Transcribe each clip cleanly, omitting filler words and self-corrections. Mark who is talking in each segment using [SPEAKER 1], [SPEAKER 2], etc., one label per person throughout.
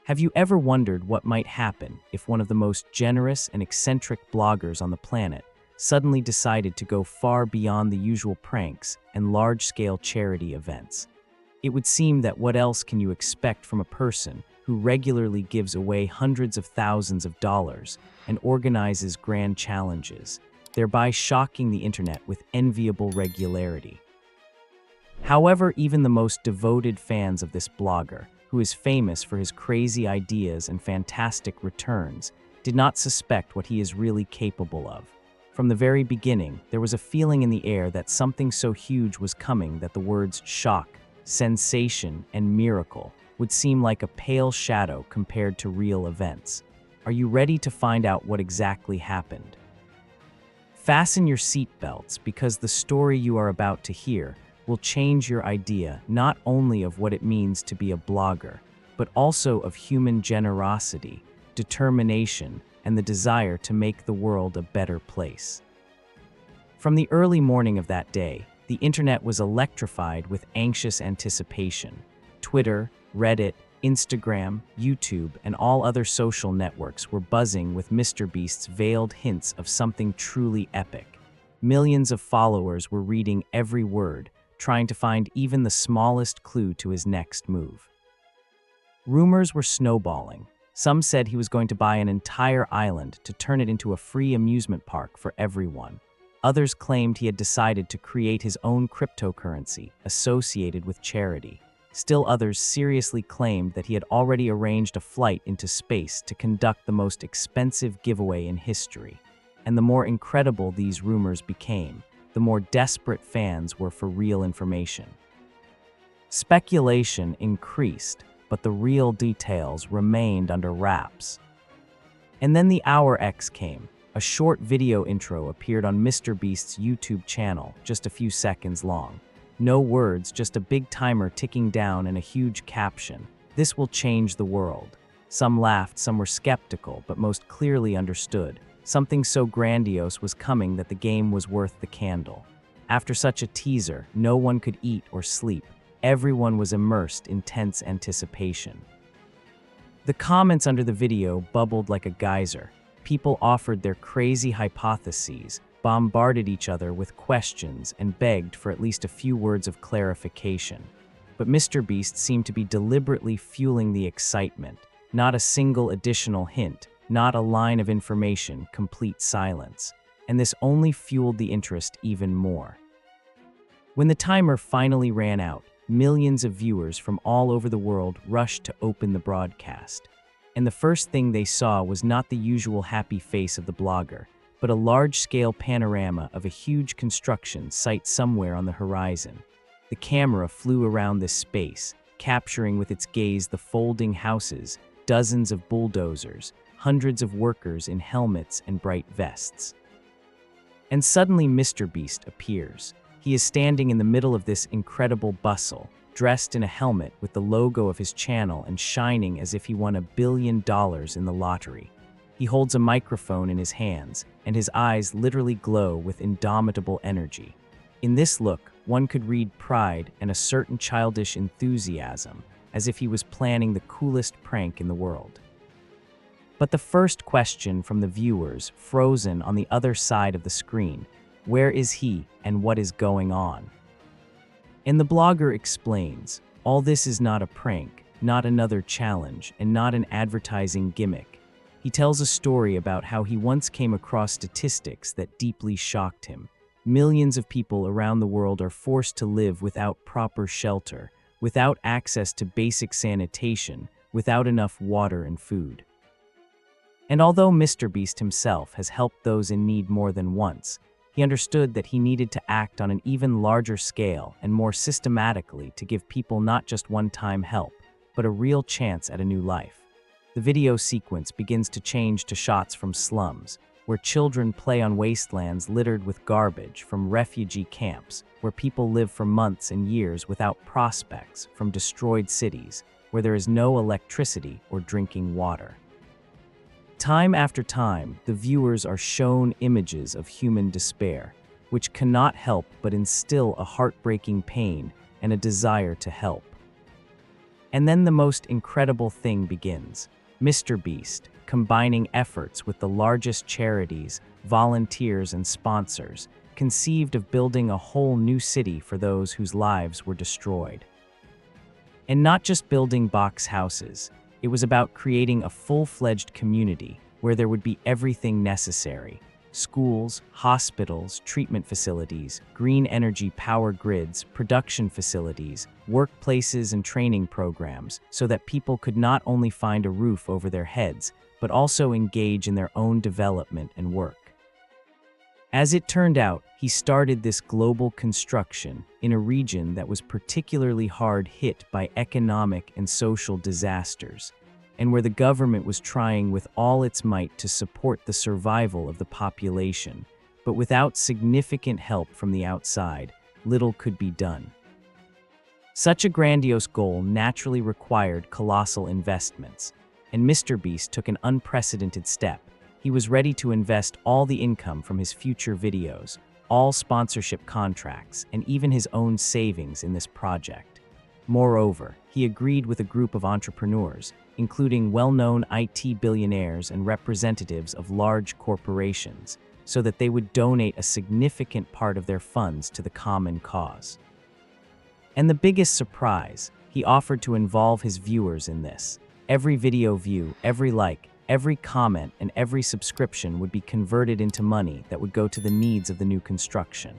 [SPEAKER 1] Have you ever wondered what might happen if one of the most generous and eccentric bloggers on the planet suddenly decided to go far beyond the usual pranks and large-scale charity events? It would seem that what else can you expect from a person who regularly gives away hundreds of thousands of dollars and organizes grand challenges, thereby shocking the internet with enviable regularity. However, even the most devoted fans of this blogger, who is famous for his crazy ideas and fantastic returns, did not suspect what he is really capable of. From the very beginning, there was a feeling in the air that something so huge was coming that the words shock, sensation, and miracle would seem like a pale shadow compared to real events. Are you ready to find out what exactly happened? Fasten your seatbelts, because the story you are about to hear will change your idea not only of what it means to be a blogger, but also of human generosity, determination, and the desire to make the world a better place. From the early morning of that day, the internet was electrified with anxious anticipation. Twitter, Reddit, Instagram, YouTube, and all other social networks were buzzing with MrBeast's veiled hints of something truly epic. Millions of followers were reading every word, trying to find even the smallest clue to his next move. Rumors were snowballing. Some said he was going to buy an entire island to turn it into a free amusement park for everyone. Others claimed he had decided to create his own cryptocurrency associated with charity. Still others seriously claimed that he had already arranged a flight into space to conduct the most expensive giveaway in history. And the more incredible these rumors became, the more desperate fans were for real information. Speculation increased, but the real details remained under wraps. And then the Hour X came. A short video intro appeared on MrBeast's YouTube channel, just a few seconds long. No words, just a big timer ticking down and a huge caption. "This will change the world." Some laughed, some were skeptical, but most clearly understood. Something so grandiose was coming that the game was worth the candle. After such a teaser, no one could eat or sleep. Everyone was immersed in tense anticipation. The comments under the video bubbled like a geyser. People offered their crazy hypotheses, bombarded each other with questions, and begged for at least a few words of clarification. But MrBeast seemed to be deliberately fueling the excitement. Not a single additional hint, not a line of information, complete silence. And this only fueled the interest even more. When the timer finally ran out, millions of viewers from all over the world rushed to open the broadcast. And the first thing they saw was not the usual happy face of the blogger, but a large-scale panorama of a huge construction site somewhere on the horizon. The camera flew around this space, capturing with its gaze the folding houses, dozens of bulldozers, hundreds of workers in helmets and bright vests. And suddenly MrBeast appears. He is standing in the middle of this incredible bustle, dressed in a helmet with the logo of his channel and shining as if he won $1 billion in the lottery. He holds a microphone in his hands, and his eyes literally glow with indomitable energy. In this look, one could read pride and a certain childish enthusiasm, as if he was planning the coolest prank in the world. But the first question from the viewers, frozen on the other side of the screen: where is he and what is going on? And the blogger explains, all this is not a prank, not another challenge, and not an advertising gimmick. He tells a story about how he once came across statistics that deeply shocked him. Millions of people around the world are forced to live without proper shelter, without access to basic sanitation, without enough water and food. And although MrBeast himself has helped those in need more than once, he understood that he needed to act on an even larger scale and more systematically to give people not just one-time help, but a real chance at a new life. The video sequence begins to change to shots from slums, where children play on wastelands littered with garbage, from refugee camps, where people live for months and years without prospects, from destroyed cities, where there is no electricity or drinking water. Time after time, the viewers are shown images of human despair, which cannot help but instill a heartbreaking pain and a desire to help. And then the most incredible thing begins. MrBeast, combining efforts with the largest charities, volunteers, and sponsors, conceived of building a whole new city for those whose lives were destroyed. And not just building box houses, it was about creating a full-fledged community where there would be everything necessary: schools, hospitals, treatment facilities, green energy power grids, production facilities, workplaces, and training programs, so that people could not only find a roof over their heads, but also engage in their own development and work. As it turned out, he started this global construction in a region that was particularly hard hit by economic and social disasters, and where the government was trying with all its might to support the survival of the population, but without significant help from the outside, little could be done. Such a grandiose goal naturally required colossal investments, and MrBeast took an unprecedented step. He was ready to invest all the income from his future videos, all sponsorship contracts, and even his own savings in this project. Moreover, he agreed with a group of entrepreneurs, including well-known IT billionaires and representatives of large corporations, so that they would donate a significant part of their funds to the common cause. And the biggest surprise, he offered to involve his viewers in this. Every video view, every like, every comment, and every subscription would be converted into money that would go to the needs of the new construction.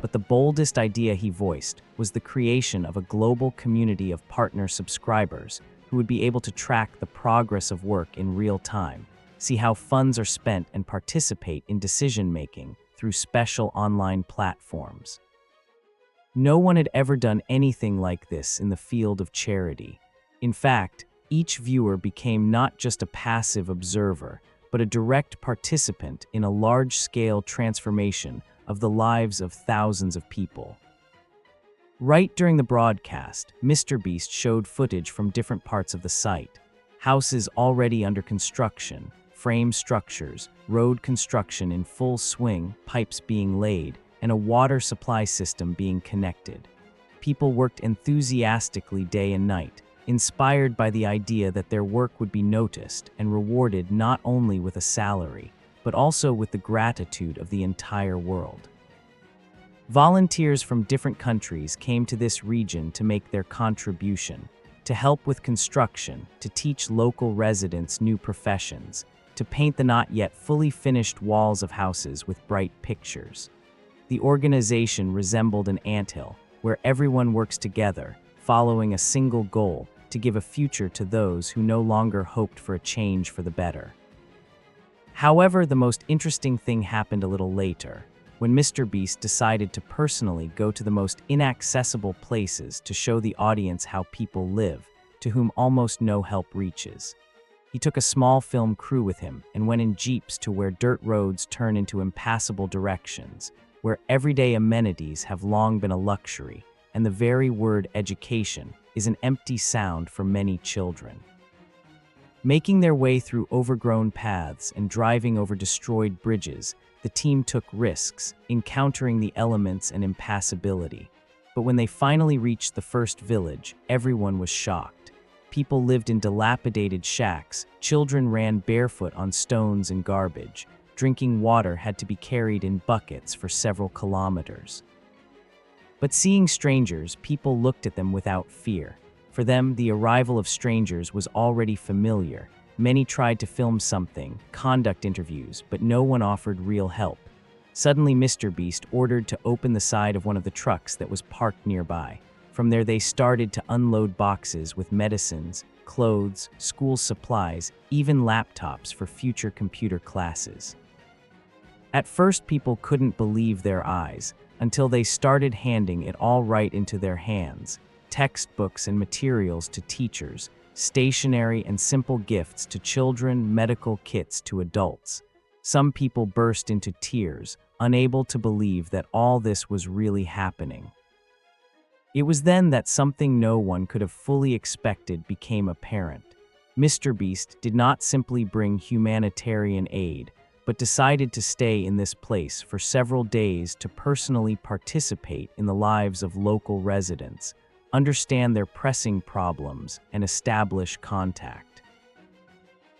[SPEAKER 1] But the boldest idea he voiced was the creation of a global community of partner subscribers who would be able to track the progress of work in real time, see how funds are spent, and participate in decision-making through special online platforms. No one had ever done anything like this in the field of charity. In fact, each viewer became not just a passive observer, but a direct participant in a large-scale transformation of the lives of thousands of people. Right during the broadcast, MrBeast showed footage from different parts of the site: houses already under construction, frame structures, road construction in full swing, pipes being laid, and a water supply system being connected. People worked enthusiastically day and night, inspired by the idea that their work would be noticed and rewarded not only with a salary, but also with the gratitude of the entire world. Volunteers from different countries came to this region to make their contribution, to help with construction, to teach local residents new professions, to paint the not yet fully finished walls of houses with bright pictures. The organization resembled an anthill, where everyone works together, following a single goal: to give a future to those who no longer hoped for a change for the better. However, the most interesting thing happened a little later, when MrBeast decided to personally go to the most inaccessible places to show the audience how people live, to whom almost no help reaches. He took a small film crew with him and went in jeeps to where dirt roads turn into impassable directions, where everyday amenities have long been a luxury, and the very word education is an empty sound for many children. Making their way through overgrown paths and driving over destroyed bridges, the team took risks, encountering the elements and impassability. But when they finally reached the first village, everyone was shocked. People lived in dilapidated shacks, children ran barefoot on stones and garbage, drinking water had to be carried in buckets for several kilometers. But seeing strangers, people looked at them without fear. For them, the arrival of strangers was already familiar. Many tried to film something, conduct interviews, but no one offered real help. Suddenly, MrBeast ordered to open the side of one of the trucks that was parked nearby. From there, they started to unload boxes with medicines, clothes, school supplies, even laptops for future computer classes. At first, people couldn't believe their eyes, until they started handing it all right into their hands: textbooks and materials to teachers, stationery and simple gifts to children, medical kits to adults. Some people burst into tears, unable to believe that all this was really happening. It was then that something no one could have fully expected became apparent. MrBeast did not simply bring humanitarian aid, but decided to stay in this place for several days to personally participate in the lives of local residents, understand their pressing problems, and establish contact.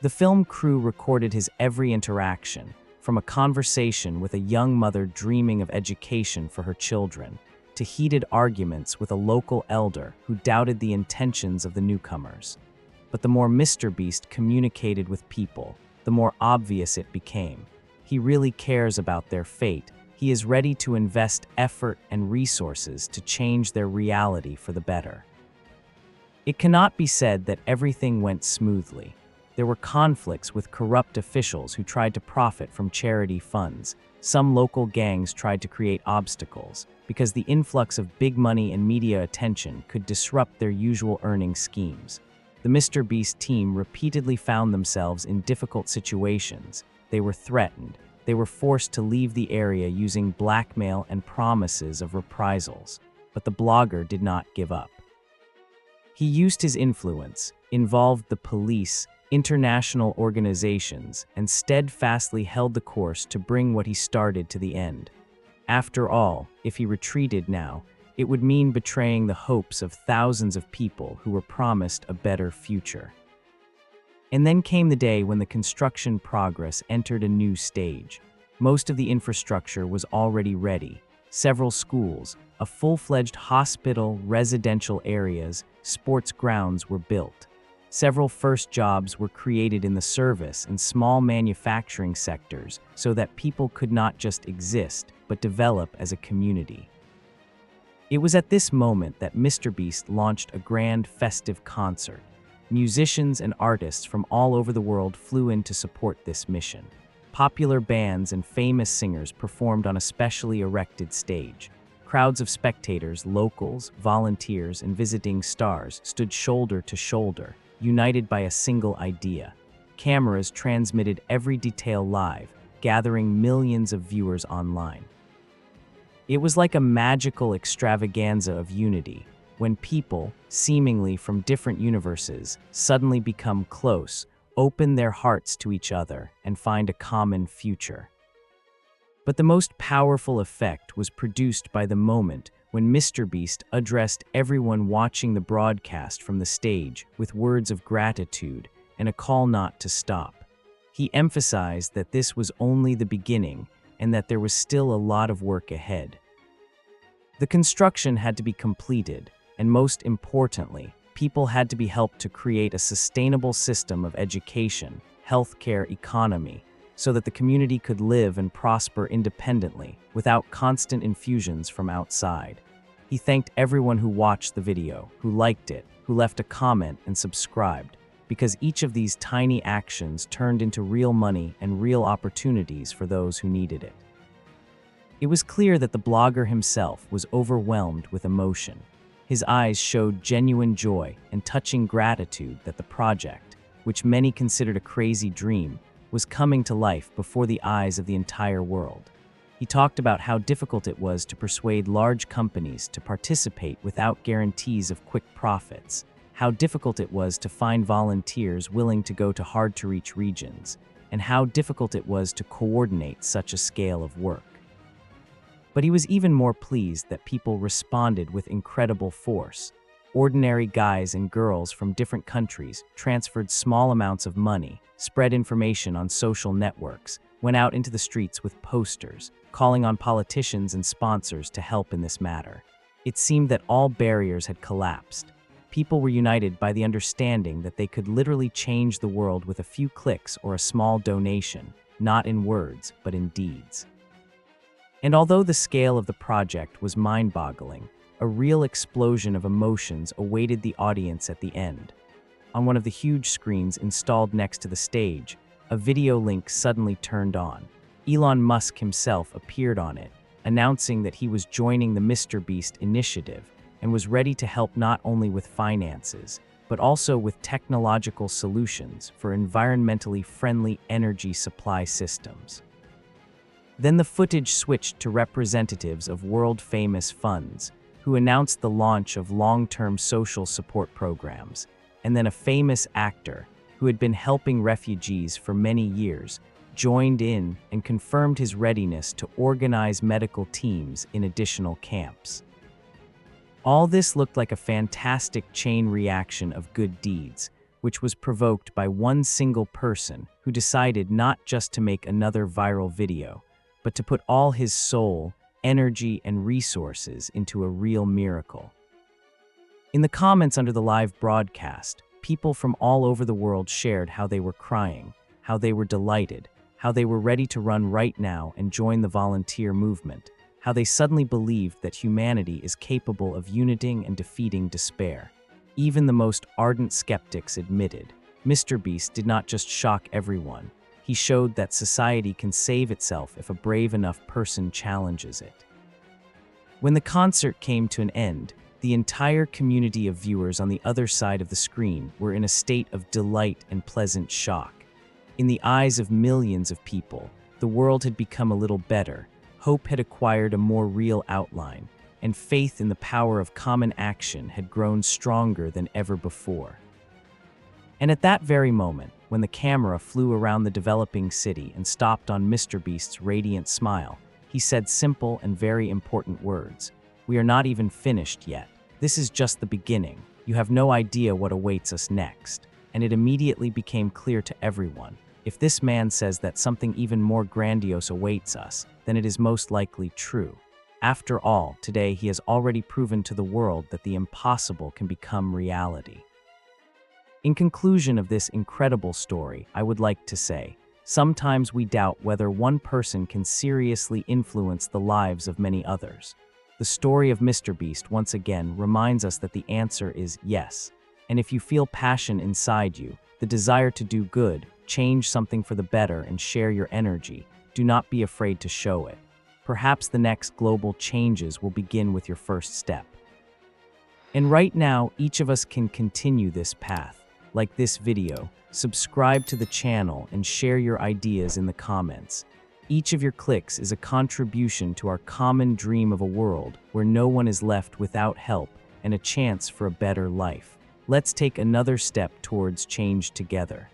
[SPEAKER 1] The film crew recorded his every interaction, from a conversation with a young mother dreaming of education for her children, to heated arguments with a local elder who doubted the intentions of the newcomers. But the more MrBeast communicated with people, the more obvious it became. He really cares about their fate. He is ready to invest effort and resources to change their reality for the better. It cannot be said that everything went smoothly. There were conflicts with corrupt officials who tried to profit from charity funds. Some local gangs tried to create obstacles because the influx of big money and media attention could disrupt their usual earning schemes. The MrBeast team repeatedly found themselves in difficult situations. They were threatened. They were forced to leave the area using blackmail and promises of reprisals. But the blogger did not give up. He used his influence, involved the police, international organizations, and steadfastly held the course to bring what he started to the end. After all, if he retreated now, it would mean betraying the hopes of thousands of people who were promised a better future. And then came the day when the construction progress entered a new stage. Most of the infrastructure was already ready. Several schools, a full-fledged hospital, residential areas, sports grounds were built. Several first jobs were created in the service and small manufacturing sectors so that people could not just exist, but develop as a community. It was at this moment that MrBeast launched a grand festive concert. Musicians and artists from all over the world flew in to support this mission. Popular bands and famous singers performed on a specially erected stage. Crowds of spectators, locals, volunteers, and visiting stars stood shoulder to shoulder, united by a single idea. Cameras transmitted every detail live, gathering millions of viewers online. It was like a magical extravaganza of unity, when people, seemingly from different universes, suddenly become close, open their hearts to each other, and find a common future. But the most powerful effect was produced by the moment when MrBeast addressed everyone watching the broadcast from the stage with words of gratitude and a call not to stop. He emphasized that this was only the beginning and that there was still a lot of work ahead. The construction had to be completed, and most importantly, people had to be helped to create a sustainable system of education, healthcare, economy, so that the community could live and prosper independently without constant infusions from outside. He thanked everyone who watched the video, who liked it, who left a comment and subscribed, because each of these tiny actions turned into real money and real opportunities for those who needed it. It was clear that the blogger himself was overwhelmed with emotion. His eyes showed genuine joy and touching gratitude that the project, which many considered a crazy dream, was coming to life before the eyes of the entire world. He talked about how difficult it was to persuade large companies to participate without guarantees of quick profits, how difficult it was to find volunteers willing to go to hard-to-reach regions, and how difficult it was to coordinate such a scale of work. But he was even more pleased that people responded with incredible force. Ordinary guys and girls from different countries transferred small amounts of money, spread information on social networks, went out into the streets with posters, calling on politicians and sponsors to help in this matter. It seemed that all barriers had collapsed. People were united by the understanding that they could literally change the world with a few clicks or a small donation, not in words, but in deeds. And although the scale of the project was mind-boggling, a real explosion of emotions awaited the audience at the end. On one of the huge screens installed next to the stage, a video link suddenly turned on. Elon Musk himself appeared on it, announcing that he was joining the MrBeast initiative and was ready to help not only with finances, but also with technological solutions for environmentally friendly energy supply systems. Then the footage switched to representatives of world-famous funds, who announced the launch of long-term social support programs, and then a famous actor, who had been helping refugees for many years, joined in and confirmed his readiness to organize medical teams in additional camps. All this looked like a fantastic chain reaction of good deeds, which was provoked by one single person who decided not just to make another viral video, but to put all his soul, energy, and resources into a real miracle. In the comments under the live broadcast, people from all over the world shared how they were crying, how they were delighted, how they were ready to run right now and join the volunteer movement, how they suddenly believed that humanity is capable of uniting and defeating despair. Even the most ardent skeptics admitted, MrBeast did not just shock everyone, he showed that society can save itself if a brave enough person challenges it. When the concert came to an end, the entire community of viewers on the other side of the screen were in a state of delight and pleasant shock. In the eyes of millions of people, the world had become a little better, hope had acquired a more real outline, and faith in the power of common action had grown stronger than ever before. And at that very moment, when the camera flew around the developing city and stopped on MrBeast's radiant smile, he said simple and very important words. "We are not even finished yet. This is just the beginning. You have no idea what awaits us next." And it immediately became clear to everyone, if this man says that something even more grandiose awaits us, then it is most likely true. After all, today he has already proven to the world that the impossible can become reality. In conclusion of this incredible story, I would like to say, sometimes we doubt whether one person can seriously influence the lives of many others. The story of MrBeast once again reminds us that the answer is yes. And if you feel passion inside you, the desire to do good, change something for the better, and share your energy, do not be afraid to show it. Perhaps the next global changes will begin with your first step. And right now, each of us can continue this path. Like this video, subscribe to the channel and share your ideas in the comments. Each of your clicks is a contribution to our common dream of a world where no one is left without help and a chance for a better life. Let's take another step towards change together.